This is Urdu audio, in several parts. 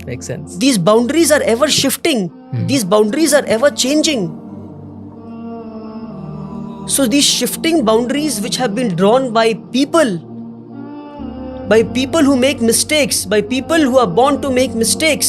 Makes sense. These boundaries are ever shifting. These boundaries are ever changing. So these shifting boundaries which have been drawn by people who make mistakes, by people who are born to make mistakes,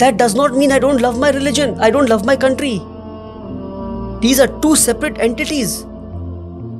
That does not mean I don't love my religion, I don't love my country. These are two separate entities.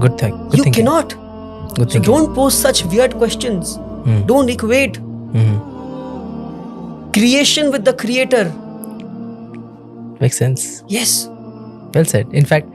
Good thing. Good You thinking. cannot. Good So thinking. don't pose such weird questions. Don't equate creation with the creator. Makes sense. Yes. Well said. In fact,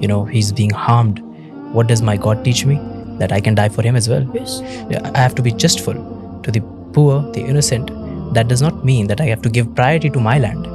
he is being harmed. What does my God teach me? That I can die for him as well. Yes. I have to be justful to the poor, the innocent. That does not mean that I have to give priority to my land.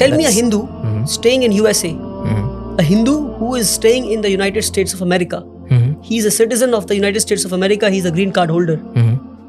Tell me a Hindu staying in USA, a Hindu who is staying in the United States of America. He is a citizen of the United States of America. He is a green card holder.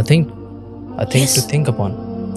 I think to think upon.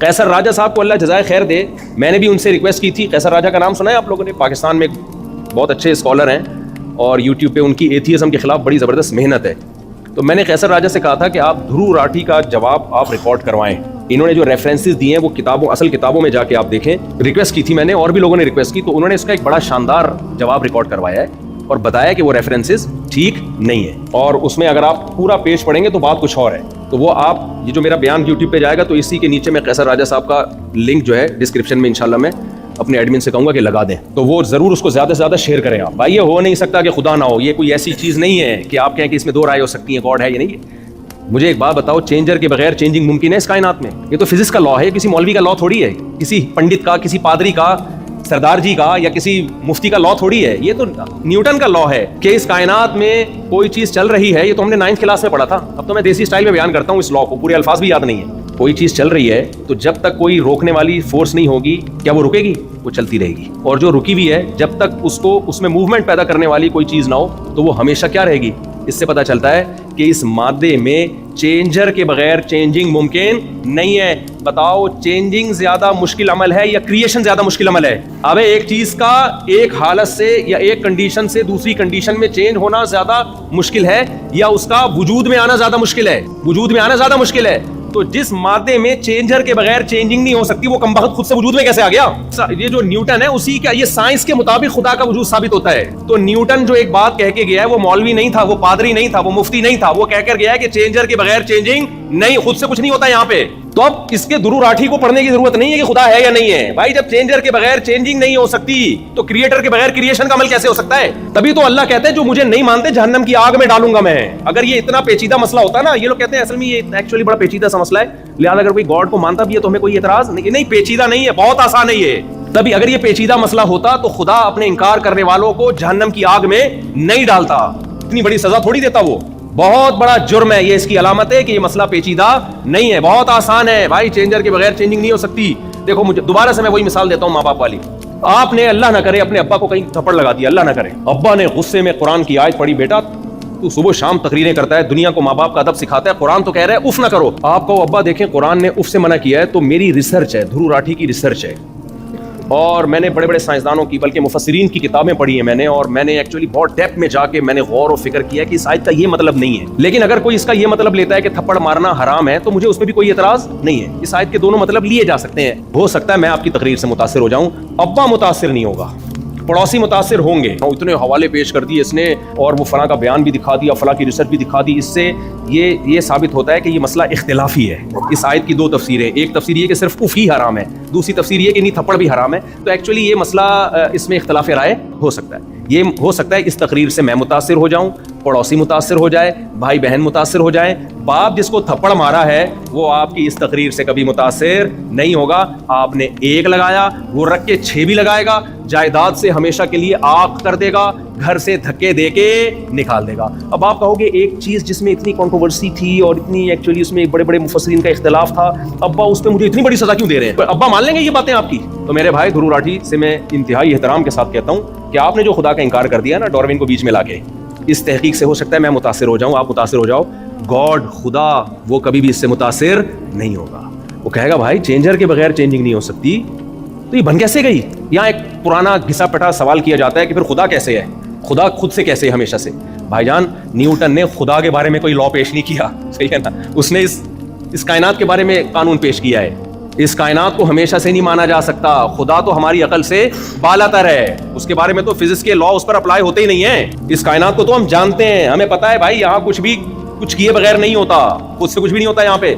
قیصر راجہ صاحب کو اللہ جزائے خیر دے, میں نے بھی ان سے ریکویسٹ کی تھی. قیصر راجہ کا نام سنا ہے آپ لوگوں نے؟ پاکستان میں بہت اچھے اسکالر ہیں اور یوٹیوب پہ ان کی ایتھیزم کے خلاف بڑی زبردست محنت ہے. تو میں نے قیصر راجہ سے کہا تھا کہ آپ دھرو راٹھی کا جواب آپ ریکارڈ کروائیں. انہوں نے جو ریفرنسز دیے ہیں وہ کتابوں, اصل کتابوں میں جا کے آپ دیکھیں. ریکویسٹ کی تھی میں نے اور بھی لوگوں نے ریکویسٹ کی, تو انہوں نے اس کا ایک بڑا شاندار جواب ریکارڈ کروایا ہے اور بتایا کہ وہ ریفرنسز ٹھیک نہیں ہے. اور اس میں اگر آپ پورا پیج پڑھیں گے تو بات کچھ اور ہے. تو وہ آپ, یہ جو میرا بیان یوٹیوب پہ جائے گا تو اسی کے نیچے میں قیصر راجہ صاحب کا لنک جو ہے ڈسکرپشن میں انشاءاللہ میں اپنے ایڈمن سے کہوں گا کہ لگا دیں, تو وہ ضرور اس کو زیادہ سے زیادہ شیئر کریں آپ. بھائی یہ ہو نہیں سکتا کہ خدا نہ ہو, یہ کوئی ایسی چیز نہیں ہے کہ آپ کہیں کہ اس میں دو رائے ہو سکتی ہیں, گاڈ ہے یا نہیں ہے. مجھے ایک بات بتاؤ, چینجر کے بغیر چینجنگ ممکن ہے اس کائنات میں؟ یہ تو فزکس کا لا ہے, کسی مولوی کا لا تھوڑی ہے, کسی پنڈت کا, کسی پادری کا, سردار جی کا یا کسی مفتی کا لا تھوڑی ہے. یہ تو نیوٹن کا لا ہے کہ اس کائنات میں کوئی چیز چل رہی ہے. یہ تو ہم نے 9th کلاس میں پڑھا تھا. اب تو میں دیسی اسٹائل میں بیان کرتا ہوں اس لا کو, پورے الفاظ بھی یاد نہیں ہے. کوئی چیز چل رہی ہے تو جب تک کوئی روکنے والی فورس نہیں ہوگی, کیا وہ رکے گی؟ وہ چلتی رہے گی. اور جو رکی ہوئی ہے, جب تک اس میں موومنٹ پیدا کرنے والی کوئی چیز نہ ہو تو وہ ہمیشہ کیا رہے گی. اس سے پتہ چلتا ہے کہ اس مادے میں چینجر کے بغیر چینجنگ ممکن نہیں ہے. بتاؤ چینجنگ زیادہ مشکل عمل ہے یا کریشن زیادہ مشکل عمل ہے؟ اب ایک چیز کا ایک حالت سے یا ایک کنڈیشن سے دوسری کنڈیشن میں چینج ہونا زیادہ مشکل ہے یا اس کا وجود میں آنا زیادہ مشکل ہے؟ وجود میں آنا زیادہ مشکل ہے. تو جس مادے میں چینجر کے بغیر چینجنگ نہیں ہو سکتی وہ کمبخت خود سے وجود میں کیسے آ گیا؟ یہ جو نیوٹن ہے اسی کا, یہ سائنس کے مطابق خدا کا وجود ثابت ہوتا ہے. تو نیوٹن جو ایک بات کہہ کے گیا ہے, وہ مولوی نہیں تھا, وہ پادری نہیں تھا, وہ مفتی نہیں تھا, وہ کہہ کر گیا ہے کہ چینجر کے بغیر چینجنگ نہیں, خود سے کچھ نہیں ہوتا یہاں پہ. تو اب اس کے دھرو راٹھی کو پڑھنے کی ضرورت نہیں ہے کہ خدا ہے یا نہیں ہے. بھائی جب چینجر کے بغیر چینجنگ نہیں ہو سکتی تو کریٹر کے بغیر کریشن کا عمل کیسے ہو سکتا ہے؟ تبھی تو اللہ کہتے ہیں جو مجھے نہیں مانتے جہنم کی آگ میں ڈالوں گا میں. اگر یہ اتنا پیچیدہ مسئلہ ہوتا نا, یہ لوگ کہتے ہیں اصل میں یہ ایکچولی بڑا پیچیدہ سا مسئلہ ہے, لہٰذا اگر کوئی گاڈ کو مانتا بھی ہے تو ہمیں کوئی اعتراض نہیں. نہیں, پیچیدہ نہیں ہے, بہت آسان ہے یہ. تبھی اگر یہ پیچیدہ مسئلہ ہوتا تو خدا اپنے انکار کرنے والوں کو جہنم کی آگ میں نہیں ڈالتا. اتنی بڑی سزا تھوڑی دیتا وہ, بہت بڑا جرم ہے. یہ اس کی علامت ہے کہ یہ مسئلہ پیچیدہ نہیں ہے, بہت آسان ہے. بھائی چینجر کے بغیر چینجنگ نہیں ہو سکتی. دیکھو مجھے دوبارہ سے میں وہی مثال دیتا ہوں ماں باپ والی. آپ نے اللہ نہ کرے اپنے ابا کو کہیں تھپڑ لگا دیا, اللہ نہ کرے, ابا نے غصے میں قرآن کی آیت پڑھی, بیٹا تو صبح شام تقریریں کرتا ہے, دنیا کو ماں باپ کا ادب سکھاتا ہے, قرآن تو کہہ رہا ہے اف نہ کرو. آپ کو ابا دیکھیں قرآن نے اف سے منع کیا ہے, تو میری ریسرچ ہے, دھرو راٹھی کی ریسرچ ہے, اور میں نے بڑے بڑے سائنسدانوں کی بلکہ مفسرین کی کتابیں پڑھی ہیں میں نے, اور میں نے ایکچولی بہت ڈیپتھ میں جا کے میں نے غور و فکر کیا کہ اس آیت کا یہ مطلب نہیں ہے. لیکن اگر کوئی اس کا یہ مطلب لیتا ہے کہ تھپڑ مارنا حرام ہے تو مجھے اس میں بھی کوئی اعتراض نہیں ہے. اس آیت کے دونوں مطلب لیے جا سکتے ہیں. ہو سکتا ہے میں آپ کی تقریر سے متاثر ہو جاؤں, ابا متاثر نہیں ہوگا, پڑوسی متاثر ہوں گے. اتنے حوالے پیش کر دیے اس نے, اور وہ فلاں کا بیان بھی دکھا دیا, فلاں کی ریسرچ بھی دکھا دی. اس سے یہ ثابت ہوتا ہے کہ یہ مسئلہ اختلافی ہے. اس آیت کی دو تفسیریں, ایک تفسیر یہ کہ صرف اف ہی حرام ہے, دوسری تفسیر یہ کہ نہیں تھپڑ بھی حرام ہے. تو ایکچولی یہ مسئلہ اس میں اختلاف رائے ہو سکتا ہے. یہ ہو سکتا ہے اس تقریر سے میں متاثر ہو جاؤں, پڑوسی متاثر ہو جائے, بھائی بہن متاثر ہو جائیں. باپ جس کو تھپڑ مارا ہے وہ آپ کی اس تقریر سے کبھی متاثر نہیں ہوگا. آپ نے ایک لگایا, وہ رکھ کے 6 بھی لگائے گا, جائیداد سے ہمیشہ کے لیے آگ کر دے گا, گھر سے دھکے دے کے نکال دے گا. اب آپ کہو گے ایک چیز جس میں اتنی کنٹروورسی تھی اور اتنی ایکچولی اس میں بڑے بڑے مفسرین کا اختلاف تھا, ابا اس پہ مجھے اتنی بڑی سزا کیوں دے رہے ہیں؟ ابا مان لیں گے یہ باتیں آپ کی؟ تو میرے بھائی دھرو راٹھی سے میں انتہائی احترام کے ساتھ کہتا ہوں کہ آپ نے جو خدا کا انکار کر دیا نا ڈاروین کو بیچ میں لا کے, اس تحقیق سے ہو سکتا ہے میں متاثر ہو جاؤں, آپ متاثر ہو جاؤ. گاڈ خدا وہ کبھی بھی اس سے متاثر نہیں ہوگا. وہ کہے گا بھائی چینجر کے بغیر چینجنگ نہیں ہو سکتی, تو یہ بن کیسے گئی؟ یہاں ایک پرانا گھسا پٹا سوال کیا جاتا ہے کہ پھر خدا کیسے ہے, خدا خود سے کیسے ہے ہمیشہ سے؟ بھائی جان نیوٹن نے خدا کے بارے میں کوئی لا پیش نہیں کیا, صحیح ہے نا, اس نے اس کائنات کے بارے میں قانون پیش کیا ہے. اس کائنات کو ہمیشہ سے نہیں مانا جا سکتا, خدا تو ہماری عقل سے بالا تر ہے, اس کے بارے میں تو فزکس کے لا اس پر اپلائی ہوتے ہی نہیں ہیں. اس کائنات کو تو ہم جانتے ہیں, ہمیں پتا ہے بھائی یہاں کچھ کیے بغیر نہیں ہوتا, خود سے کچھ بھی نہیں ہوتا یہاں پہ.